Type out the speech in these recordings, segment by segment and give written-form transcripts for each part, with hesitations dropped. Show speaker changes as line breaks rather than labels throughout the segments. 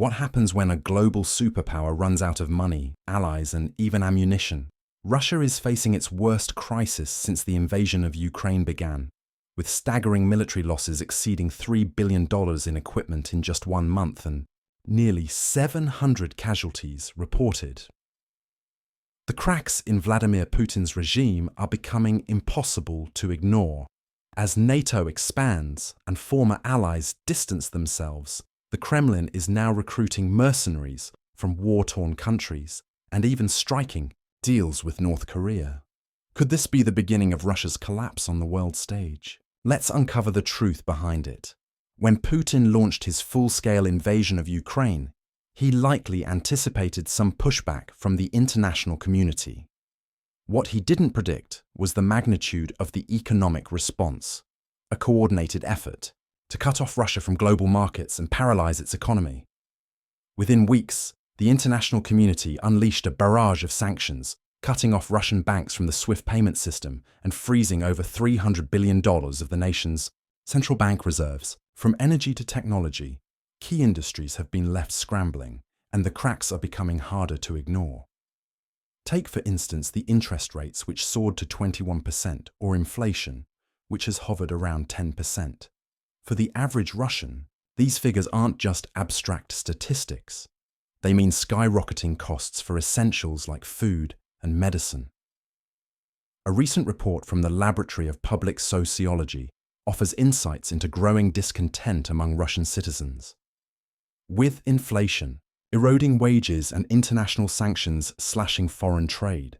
What happens when a global superpower runs out of money, allies, and even ammunition? Russia is facing its worst crisis since the invasion of Ukraine began, with staggering military losses exceeding $3 billion in equipment in just 1 month and nearly 700 casualties reported. The cracks in Vladimir Putin's regime are becoming impossible to ignore. As NATO expands and former allies distance themselves, the Kremlin is now recruiting mercenaries from war-torn countries and even striking deals with North Korea. Could this be the beginning of Russia's collapse on the world stage? Let's uncover the truth behind it. When Putin launched his full-scale invasion of Ukraine, he likely anticipated some pushback from the international community. What he didn't predict was the magnitude of the economic response, a coordinated effort to cut off Russia from global markets and paralyze its economy. Within weeks, the international community unleashed a barrage of sanctions, cutting off Russian banks from the SWIFT payment system and freezing over $300 billion of the nation's central bank reserves. From energy to technology, key industries have been left scrambling, and the cracks are becoming harder to ignore. Take, for instance, the interest rates, which soared to 21%, or inflation, which has hovered around 10%. For the average Russian, these figures aren't just abstract statistics. They mean skyrocketing costs for essentials like food and medicine. A recent report from the Laboratory of Public Sociology offers insights into growing discontent among Russian citizens. With inflation, eroding wages, and international sanctions slashing foreign trade,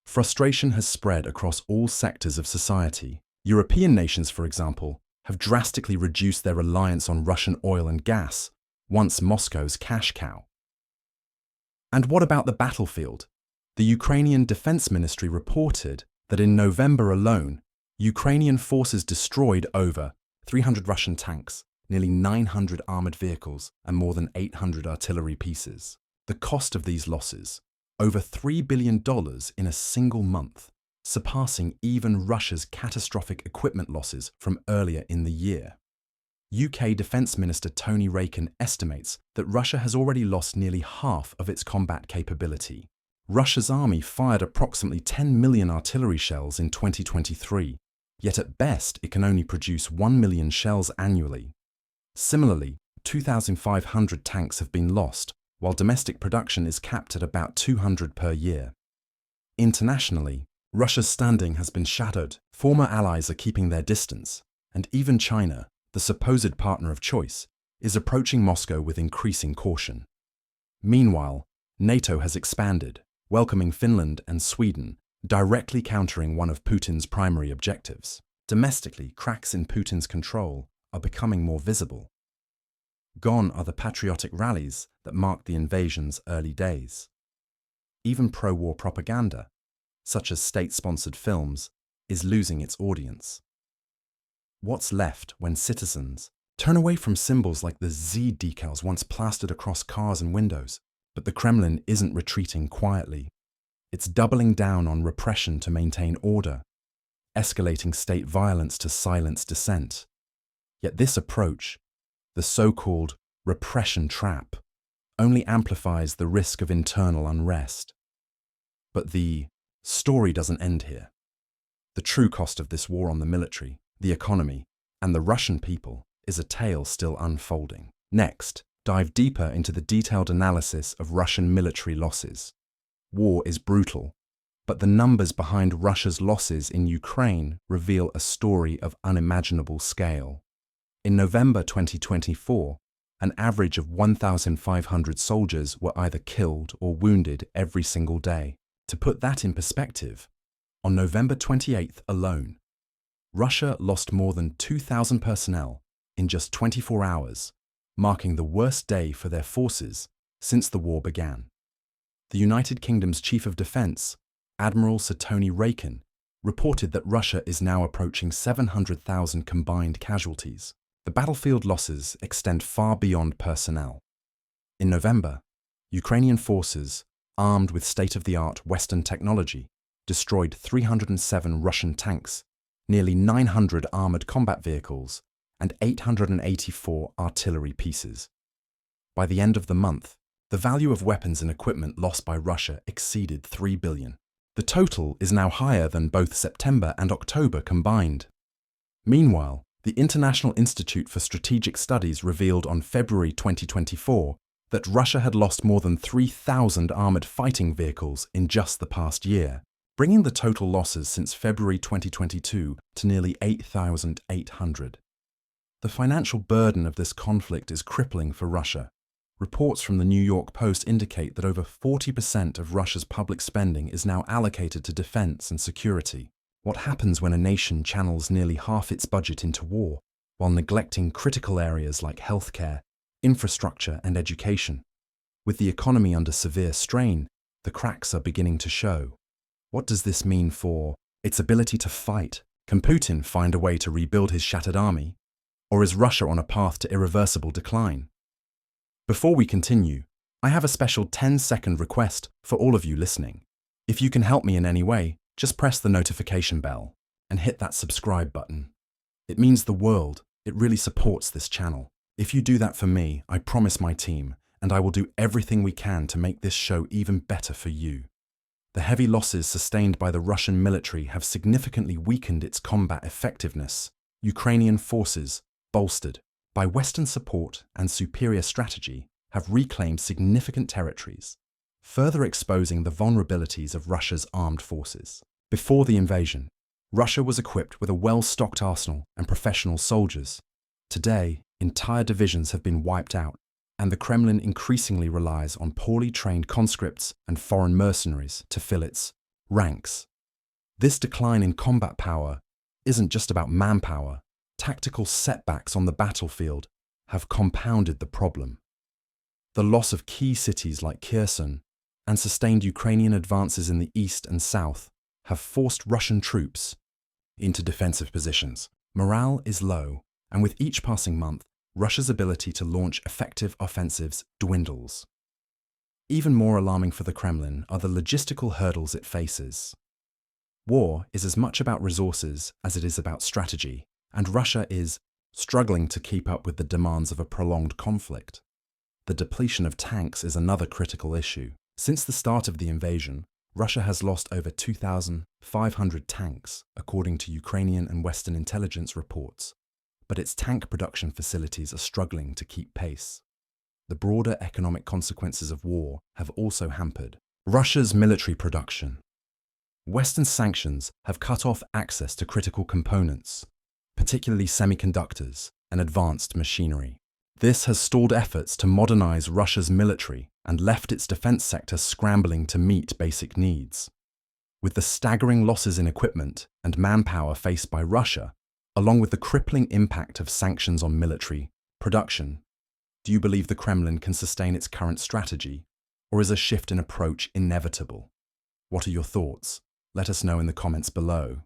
frustration has spread across all sectors of society. European nations, for example, have drastically reduced their reliance on Russian oil and gas, once Moscow's cash cow. And what about the battlefield? The Ukrainian Defense Ministry reported that in November alone, Ukrainian forces destroyed over 300 Russian tanks, nearly 900 armored vehicles, and more than 800 artillery pieces. The cost of these losses, over $3 billion in a single month, surpassing even Russia's catastrophic equipment losses from earlier in the year. UK Defence Minister Tony Rakin estimates that Russia has already lost nearly half of its combat capability. Russia's army fired approximately 10 million artillery shells in 2023, yet at best it can only produce 1 million shells annually. Similarly, 2,500 tanks have been lost, while domestic production is capped at about 200 per year. Internationally, Russia's standing has been shattered. Former allies are keeping their distance, and even China, the supposed partner of choice, is approaching Moscow with increasing caution. Meanwhile, NATO has expanded, welcoming Finland and Sweden, directly countering one of Putin's primary objectives. Domestically, cracks in Putin's control are becoming more visible. Gone are the patriotic rallies that marked the invasion's early days. Even pro-war propaganda, such as state-sponsored films, is losing its audience. What's left when citizens turn away from symbols like the Z decals once plastered across cars and windows? But the Kremlin isn't retreating quietly. It's doubling down on repression to maintain order, escalating state violence to silence dissent. Yet this approach, the so-called repression trap, only amplifies the risk of internal unrest. But the story doesn't end here. The true cost of this war on the military, the economy, and the Russian people is a tale still unfolding. Next, dive deeper into the detailed analysis of Russian military losses. War is brutal, but the numbers behind Russia's losses in Ukraine reveal a story of unimaginable scale. In November 2024, an average of 1,500 soldiers were either killed or wounded every single day. To put that in perspective, on November 28th alone, Russia lost more than 2,000 personnel in just 24 hours, marking the worst day for their forces since the war began. The United Kingdom's Chief of Defence, Admiral Sir Tony Rakin, reported that Russia is now approaching 700,000 combined casualties. The battlefield losses extend far beyond personnel. In November, Ukrainian forces, armed with state-of-the-art Western technology, destroyed 307 Russian tanks, nearly 900 armoured combat vehicles, and 884 artillery pieces. By the end of the month, the value of weapons and equipment lost by Russia exceeded $3 billion. The total is now higher than both September and October combined. Meanwhile, the International Institute for Strategic Studies revealed on February 2024 that Russia had lost more than 3,000 armored fighting vehicles in just the past year, bringing the total losses since February 2022 to nearly 8,800. The financial burden of this conflict is crippling for Russia. Reports from the New York Post indicate that over 40% of Russia's public spending is now allocated to defense and security. What happens when a nation channels nearly half its budget into war, while neglecting critical areas like healthcare, infrastructure, and education? With the economy under severe strain, the cracks are beginning to show. What does this mean for its ability to fight? Can Putin find a way to rebuild his shattered army? Or is Russia on a path to irreversible decline? Before we continue, I have a special 10-second request for all of you listening. If you can help me in any way, just press the notification bell and hit that subscribe button. It means the world. It really supports this channel. If you do that for me, I promise my team, and I will do everything we can to make this show even better for you. The heavy losses sustained by the Russian military have significantly weakened its combat effectiveness. Ukrainian forces, bolstered by Western support and superior strategy, have reclaimed significant territories, further exposing the vulnerabilities of Russia's armed forces. Before the invasion, Russia was equipped with a well-stocked arsenal and professional soldiers. Today, entire divisions have been wiped out, and the Kremlin increasingly relies on poorly trained conscripts and foreign mercenaries to fill its ranks. This decline in combat power isn't just about manpower. Tactical setbacks on the battlefield have compounded the problem. The loss of key cities like Kherson and sustained Ukrainian advances in the east and south have forced Russian troops into defensive positions. Morale is low, and with each passing month, Russia's ability to launch effective offensives dwindles. Even more alarming for the Kremlin are the logistical hurdles it faces. War is as much about resources as it is about strategy, and Russia is struggling to keep up with the demands of a prolonged conflict. The depletion of tanks is another critical issue. Since the start of the invasion, Russia has lost over 2,500 tanks, according to Ukrainian and Western intelligence reports, but its tank production facilities are struggling to keep pace. The broader economic consequences of war have also hampered Russia's military production. Western sanctions have cut off access to critical components, particularly semiconductors and advanced machinery. This has stalled efforts to modernize Russia's military and left its defense sector scrambling to meet basic needs. With the staggering losses in equipment and manpower faced by Russia, along with the crippling impact of sanctions on military production, do you believe the Kremlin can sustain its current strategy, or is a shift in approach inevitable? What are your thoughts? Let us know in the comments below.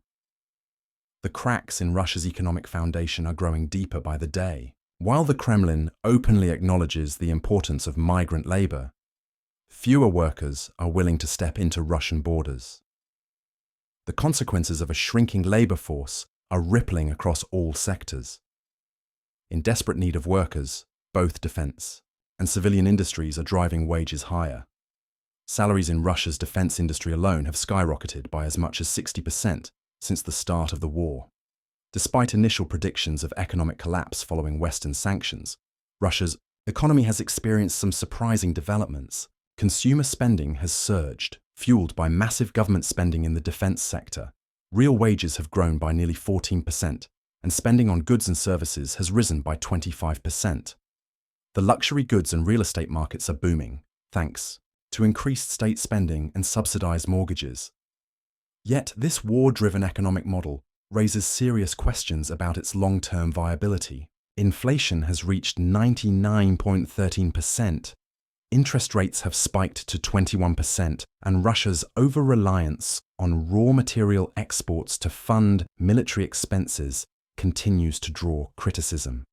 The cracks in Russia's economic foundation are growing deeper by the day. While the Kremlin openly acknowledges the importance of migrant labor, fewer workers are willing to step into Russian borders. The consequences of a shrinking labor force are rippling across all sectors. In desperate need of workers, both defense and civilian industries are driving wages higher. Salaries in Russia's defense industry alone have skyrocketed by as much as 60% since the start of the war. Despite initial predictions of economic collapse following Western sanctions, Russia's economy has experienced some surprising developments. Consumer spending has surged, fueled by massive government spending in the defense sector. Real wages have grown by nearly 14%, and spending on goods and services has risen by 25%. The luxury goods and real estate markets are booming, thanks to increased state spending and subsidized mortgages. Yet this war-driven economic model raises serious questions about its long-term viability. Inflation has reached 99.13%. Interest rates have spiked to 21%, and Russia's over-reliance on raw material exports to fund military expenses continues to draw criticism.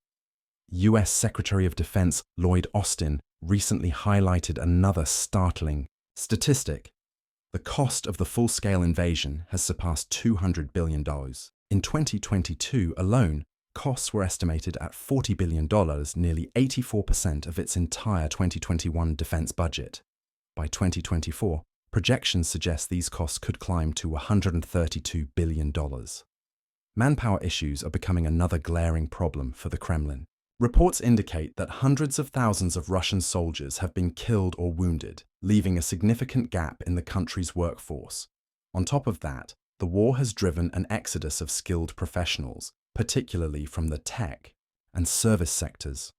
US Secretary of Defense Lloyd Austin recently highlighted another startling statistic. The cost of the full-scale invasion has surpassed $200 billion. In 2022 alone, Costs were estimated at $40 billion, nearly 84% of its entire 2021 defense budget. By 2024, projections suggest these costs could climb to $132 billion. Manpower issues are becoming another glaring problem for the Kremlin. Reports indicate that hundreds of thousands of Russian soldiers have been killed or wounded, leaving a significant gap in the country's workforce. On top of that, the war has driven an exodus of skilled professionals, particularly from the tech and service sectors.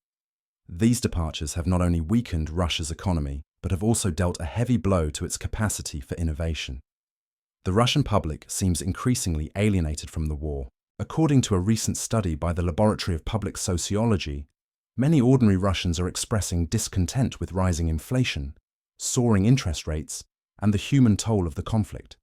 These departures have not only weakened Russia's economy, but have also dealt a heavy blow to its capacity for innovation. The Russian public seems increasingly alienated from the war. According to a recent study by the Laboratory of Public Sociology, many ordinary Russians are expressing discontent with rising inflation, soaring interest rates, and the human toll of the conflict.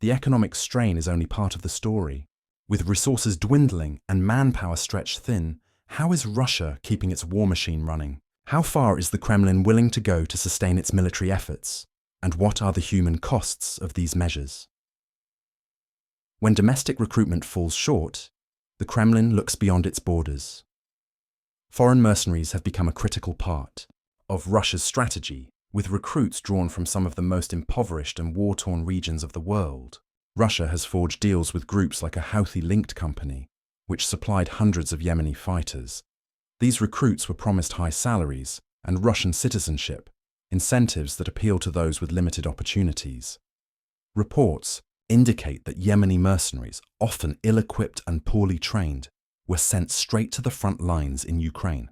The economic strain is only part of the story. With resources dwindling and manpower stretched thin, how is Russia keeping its war machine running? How far is the Kremlin willing to go to sustain its military efforts? And what are the human costs of these measures? When domestic recruitment falls short, the Kremlin looks beyond its borders. Foreign mercenaries have become a critical part of Russia's strategy, with recruits drawn from some of the most impoverished and war-torn regions of the world. Russia has forged deals with groups like a Houthi-linked company, which supplied hundreds of Yemeni fighters. These recruits were promised high salaries and Russian citizenship, incentives that appeal to those with limited opportunities. Reports indicate that Yemeni mercenaries, often ill-equipped and poorly trained, were sent straight to the front lines in Ukraine.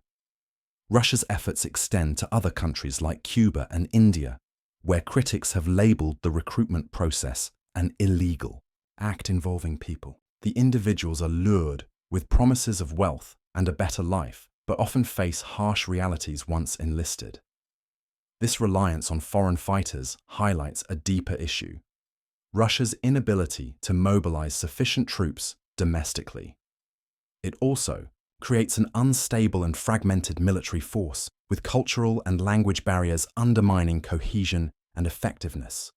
Russia's efforts extend to other countries like Cuba and India, where critics have labeled the recruitment process an illegal act involving people. The individuals are lured with promises of wealth and a better life, but often face harsh realities once enlisted. This reliance on foreign fighters highlights a deeper issue: Russia's inability to mobilize sufficient troops domestically. It also creates an unstable and fragmented military force, with cultural and language barriers undermining cohesion and effectiveness.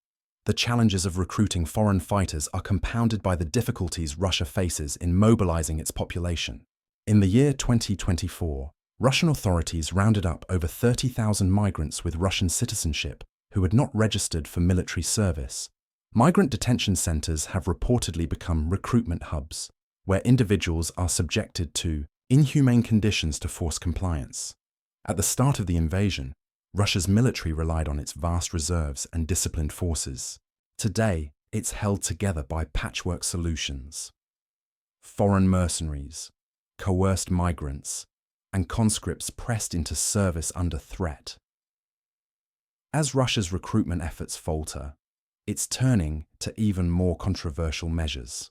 The challenges of recruiting foreign fighters are compounded by the difficulties Russia faces in mobilizing its population. In the year 2024, Russian authorities rounded up over 30,000 migrants with Russian citizenship who had not registered for military service. Migrant detention centers have reportedly become recruitment hubs, where individuals are subjected to inhumane conditions to force compliance. At the start of the invasion, Russia's military relied on its vast reserves and disciplined forces. Today, it's held together by patchwork solutions: foreign mercenaries, coerced migrants, and conscripts pressed into service under threat. As Russia's recruitment efforts falter, it's turning to even more controversial measures.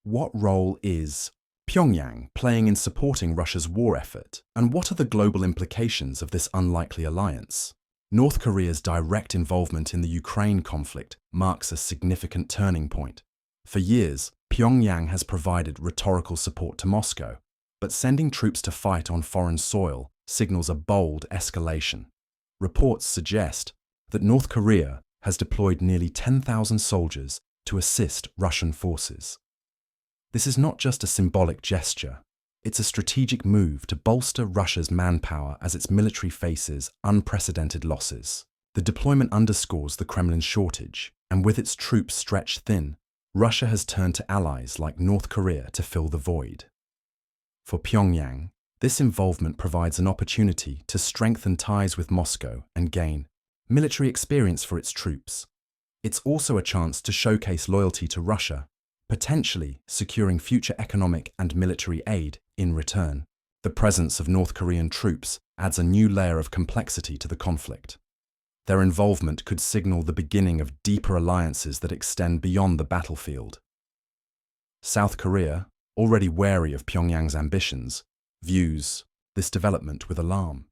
What role is Pyongyang playing in supporting Russia's war effort, and what are the global implications of this unlikely alliance? North Korea's direct involvement in the Ukraine conflict marks a significant turning point. For years, Pyongyang has provided rhetorical support to Moscow, but sending troops to fight on foreign soil signals a bold escalation. Reports suggest that North Korea has deployed nearly 10,000 soldiers to assist Russian forces. This is not just a symbolic gesture, it's a strategic move to bolster Russia's manpower as its military faces unprecedented losses. The deployment underscores the Kremlin's shortage, and with its troops stretched thin, Russia has turned to allies like North Korea to fill the void. For Pyongyang, this involvement provides an opportunity to strengthen ties with Moscow and gain military experience for its troops. It's also a chance to showcase loyalty to Russia, potentially securing future economic and military aid in return. The presence of North Korean troops adds a new layer of complexity to the conflict. Their involvement could signal the beginning of deeper alliances that extend beyond the battlefield. South Korea, already wary of Pyongyang's ambitions, views this development with alarm.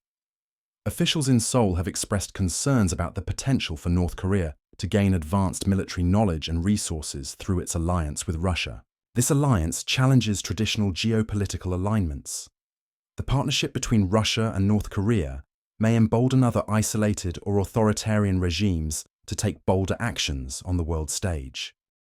Officials in Seoul have expressed concerns about the potential for North Korea to gain advanced military knowledge and resources through its alliance with Russia. This alliance challenges traditional geopolitical alignments. The partnership between Russia and North Korea may embolden other isolated or authoritarian regimes to take bolder actions on the world stage.